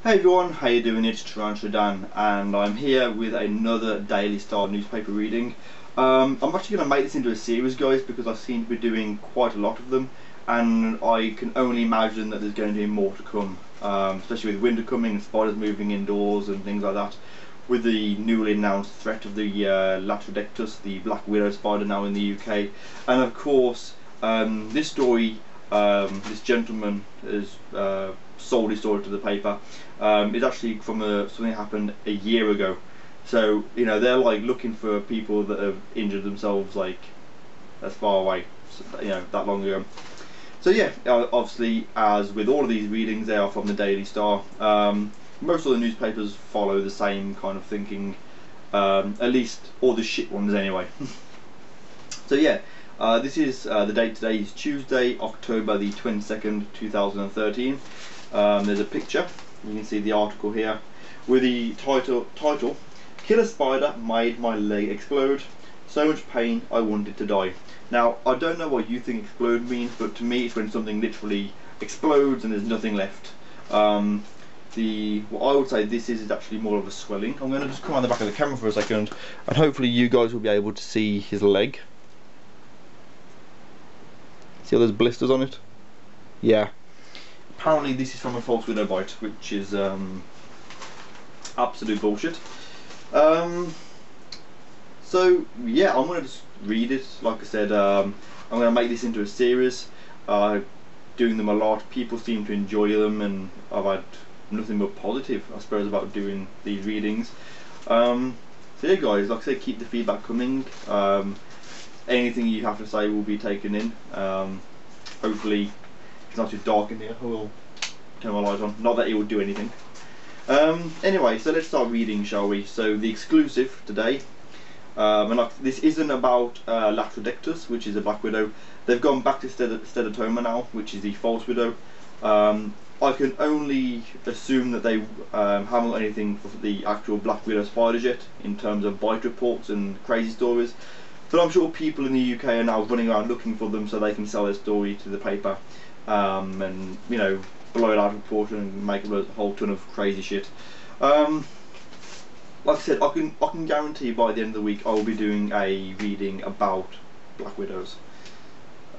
Hey everyone, how you doing? It's TarantulaDan and I'm here with another Daily Star newspaper reading. I'm actually going to make this into a series, guys, because I seem to be doing quite a lot of them and I can only imagine that there's going to be more to come, especially with winter coming and spiders moving indoors and things like that. With the newly announced threat of the Latrodectus, the black widow spider, now in the UK, and of course this story, this gentleman has sold his story to the paper. It's actually from something that happened a year ago. So you know, they're like looking for people that have injured themselves like as far away, you know, that long ago. So yeah, obviously, as with all of these readings, they are from the Daily Star. Most of the newspapers follow the same kind of thinking, at least all the shit ones anyway. So yeah, this is the date today is Tuesday, October the 22nd, 2013. There's a picture, you can see the article here, with the title, "Killer Spider Made My Leg Explode. So much pain I wanted to die." Now, I don't know what you think explode means, but to me it's when something literally explodes and there's nothing left. What I would say this is actually more of a swelling. I'm going to just come on the back of the camera for a second, and hopefully you guys will be able to see his leg. See all those blisters on it? Yeah. Apparently this is from a false widow bite, which is absolute bullshit. So yeah, I'm going to just read it. Like I said, I'm going to make this into a series. Doing them a lot, people seem to enjoy them, and I've had nothing but positive, I suppose, about doing these readings. So yeah guys, like I said, keep the feedback coming. Anything you have to say will be taken in. Hopefully it's not too dark in here. I will turn my light on. Not that it will do anything. Anyway, so let's start reading, shall we? So the exclusive today, and like, this isn't about Latrodectus, which is a black widow. They've gone back to Steatoma now, which is the false widow. I can only assume that they haven't got anything for the actual black widow spiders yet, in terms of bite reports and crazy stories. But I'm sure people in the UK are now running around looking for them so they can sell their story to the paper, and you know, blow it out of proportion and make a whole ton of crazy shit. Like I said, I can guarantee by the end of the week I will be doing a reading about black widows.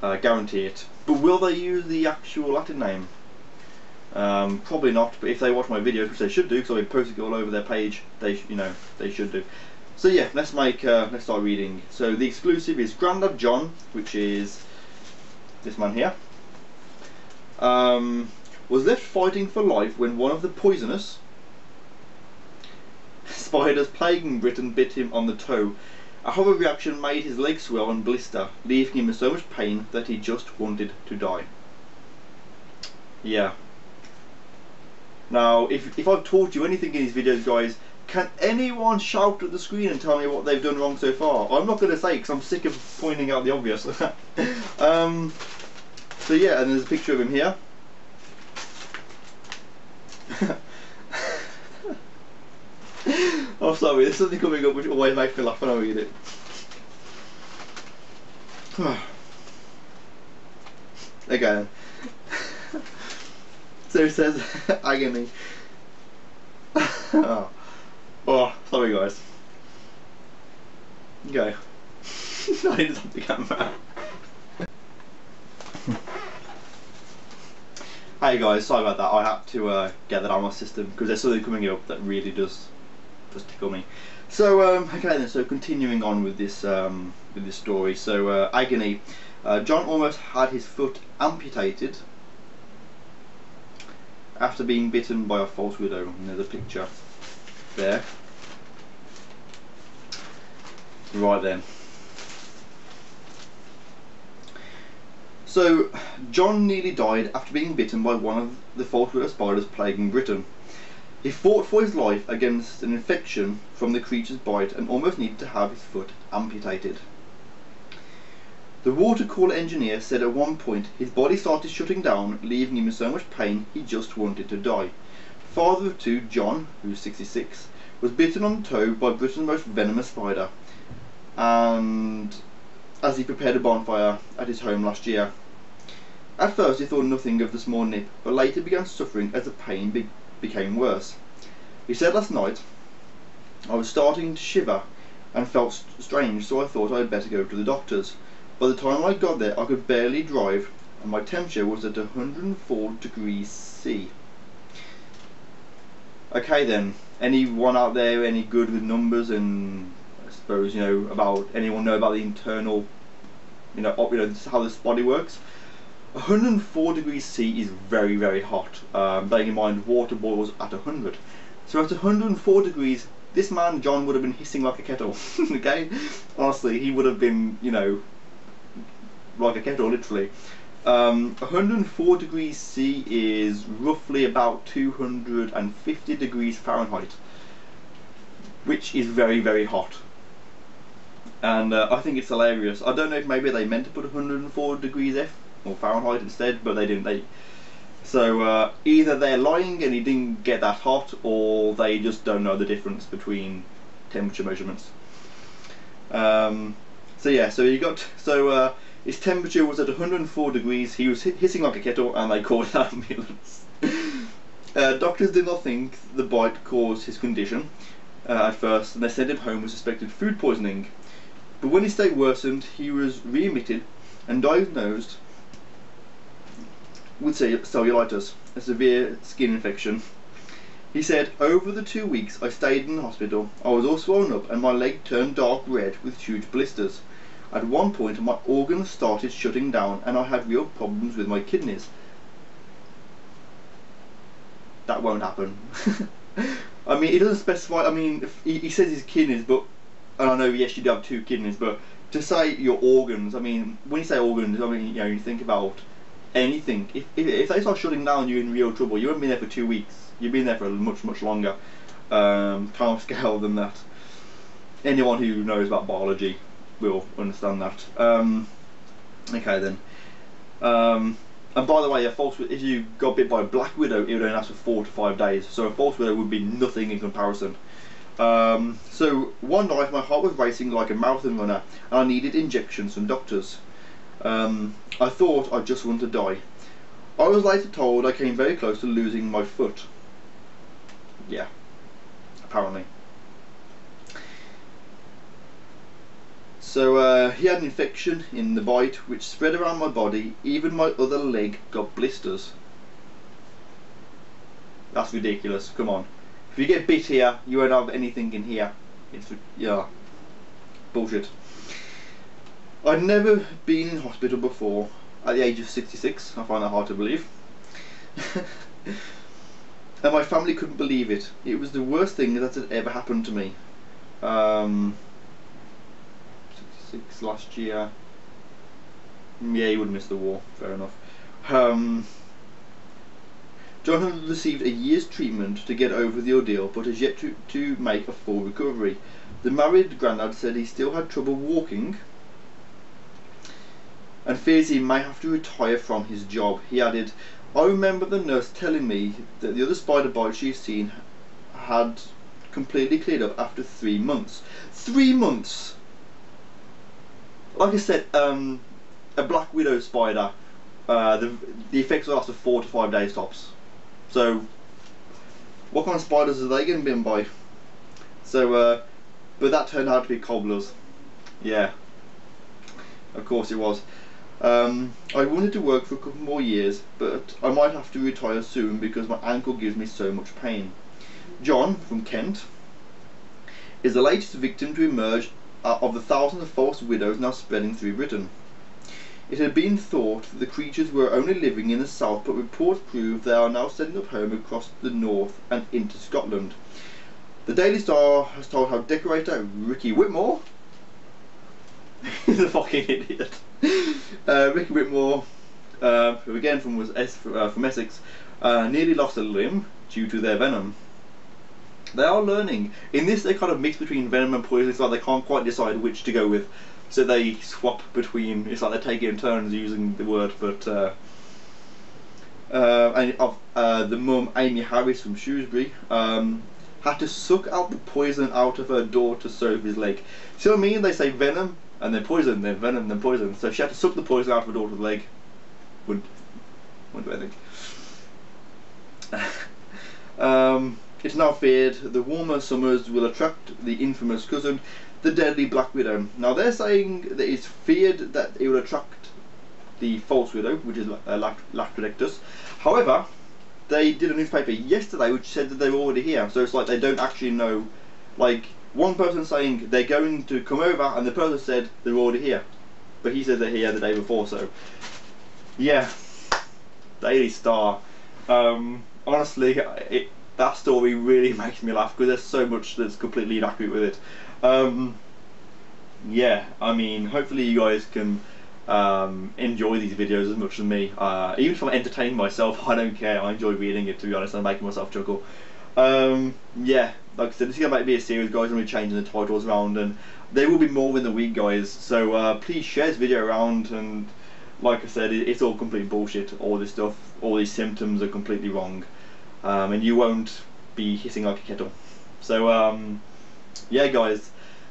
Guarantee it. But will they use the actual Latin name? Probably not. But if they watch my videos, which they should do, because I'll be posting it all over their page, they should do. So yeah, let's start reading. So the exclusive is Grandad John, which is this man here, was left fighting for life when one of the poisonous spiders plaguing Britain bit him on the toe. A horrible reaction made his leg swell and blister, leaving him in so much pain that he just wanted to die. Yeah. Now, if I've taught you anything in these videos, guys, can anyone shout at the screen and tell me what they've done wrong so far? I'm not going to say, because I'm sick of pointing out the obvious. So yeah, and there's a picture of him here. I'm sorry, there's something coming up which always makes me laugh when I read it. Again. So it says agony. Oh, sorry guys. Okay. I need to stop the camera. Hey guys, sorry about that. I had to get that out of my system because there's something coming up that really does tickle me. So okay then. So continuing on with this story. So agony. John almost had his foot amputated after being bitten by a false widow. And there's a picture there. Right then. So John nearly died after being bitten by one of the false widow spiders plaguing Britain. He fought for his life against an infection from the creature's bite and almost needed to have his foot amputated. The water cooler engineer said at one point his body started shutting down, leaving him in so much pain he just wanted to die. Father of two, John, who's 66, was bitten on the toe by Britain's most venomous spider, and as he prepared a bonfire at his home last year. At first he thought nothing of the small nip, but later began suffering as the pain became worse. He said last night I was starting to shiver and felt strange, so I thought I'd better go to the doctor's. By the time I got there I could barely drive and my temperature was at 104 degrees C. Okay then, anyone out there any good with numbers, and I suppose, you know, about anyone know about the internal, how this body works? 104 degrees C is very, very hot. Bearing in mind water boils at 100. So at 104 degrees, this man John would have been hissing like a kettle. Okay, honestly, he would have been, you know, like a kettle, literally. 104 degrees C is roughly about 250 degrees Fahrenheit, which is very, very hot. And I think it's hilarious. I don't know if maybe they meant to put 104 degrees F or Fahrenheit instead, but they didn't. So either they're lying and he didn't get that hot, or they just don't know the difference between temperature measurements. So yeah, his temperature was at 104 degrees, he was hissing like a kettle, and they called an ambulance. Doctors did not think the bite caused his condition at first, and they sent him home with suspected food poisoning. But when his state worsened, he was readmitted and diagnosed with cellulitis, a severe skin infection. He said, "Over the 2 weeks I stayed in the hospital, I was all swollen up and my leg turned dark red with huge blisters. At one point my organs started shutting down and I had real problems with my kidneys." That won't happen. I mean, he doesn't specify. I mean, he says his kidneys, but, and I know, yes, you do have 2 kidneys, but to say your organs, I mean, when you say organs, I mean, you know, you think about anything. If they start shutting down, you're in real trouble. You haven't been there for 2 weeks. You've been there for a much longer time scale than that. Anyone who knows about biology will understand that. Okay then. And by the way, if you got bit by a black widow, it would only last for 4 to 5 days. So a false widow would be nothing in comparison. So one night my heart was racing like a marathon runner, and I needed injections from doctors. I thought I just wanted to die. I was later told I came very close to losing my foot. Yeah, apparently. So he had an infection in the bite which spread around my body. Even my other leg got blisters. That's ridiculous. Come on. If you get bit here, you won't have anything in here. It's, yeah, bullshit. I'd never been in hospital before at the age of 66. I find that hard to believe. And my family couldn't believe it. It was the worst thing that had ever happened to me. 66 last year. Yeah, he would miss the war. Fair enough. John had received a year's treatment to get over the ordeal, but has yet to make a full recovery. The married granddad said he still had trouble walking and fears he may have to retire from his job. He added, "I remember the nurse telling me that the other spider bite she's seen had completely cleared up after 3 months. 3 months! Like I said, a black widow spider, the effects will last for 4 to 5 days tops. So, what kind of spiders are they getting bitten by?" So, but that turned out to be cobblers. Yeah, of course it was. I wanted to work for a couple more years, but I might have to retire soon because my ankle gives me so much pain. John, from Kent, is the latest victim to emerge of the thousands of false widows now spreading through Britain. It had been thought that the creatures were only living in the south, but reports prove they are now setting up home across the north and into Scotland. The Daily Star has told how decorator Ricky Whitmore is a fucking idiot. Ricky Whitmore, who again from Essex, nearly lost a limb due to their venom. They are learning. In this, they kind of mix between venom and poison. It's like they can't quite decide which to go with, so they swap between. It's like they're taking turns using the word. But the mum, Amy Harris from Shrewsbury, had to suck out the poison out of her daughter Sophie's leg. See what I mean? They say venom and then poison, then venom, then poison. So she had to suck the poison out of her daughter's leg. Wouldn't do anything. It's now feared the warmer summers will attract the infamous cousin, the deadly Black Widow. Now they're saying that it's feared that it will attract the false widow, which is Latrodectus. However, they did a newspaper yesterday which said that they were already here. So it's like they don't actually know. Like one person saying they're going to come over, and the person said they're already here, but he said they're here the day before. So yeah, Daily Star. Honestly, that story really makes me laugh because there's so much that's completely inaccurate with it. Yeah, I mean, hopefully you guys can enjoy these videos as much as me. Even if I'm entertaining myself, I don't care. I enjoy reading it, to be honest, and making myself chuckle. Yeah, like I said, this is going to be a series, guys. I'm going to be changing the titles around, and there will be more in the week, guys. So please share this video around, and like I said, it's all complete bullshit. All this stuff, all these symptoms are completely wrong, and you won't be hissing like a kettle. So yeah, guys,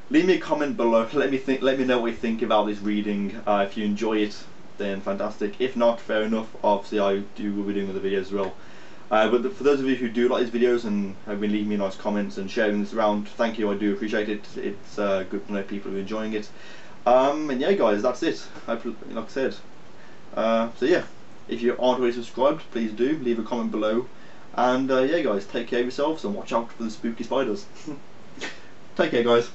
leave me a comment below. Let me know what you think about this reading. If you enjoy it, then fantastic. If not, fair enough. Obviously, I will be doing other videos as well. But for those of you who do like these videos and have been leaving me nice comments and sharing this around, thank you. I do appreciate it. It's good to know people are enjoying it. And yeah, guys, that's it. Like I said. So yeah, if you aren't already subscribed, please do leave a comment below. And yeah, guys, take care of yourselves and watch out for the spooky spiders. Take care, guys.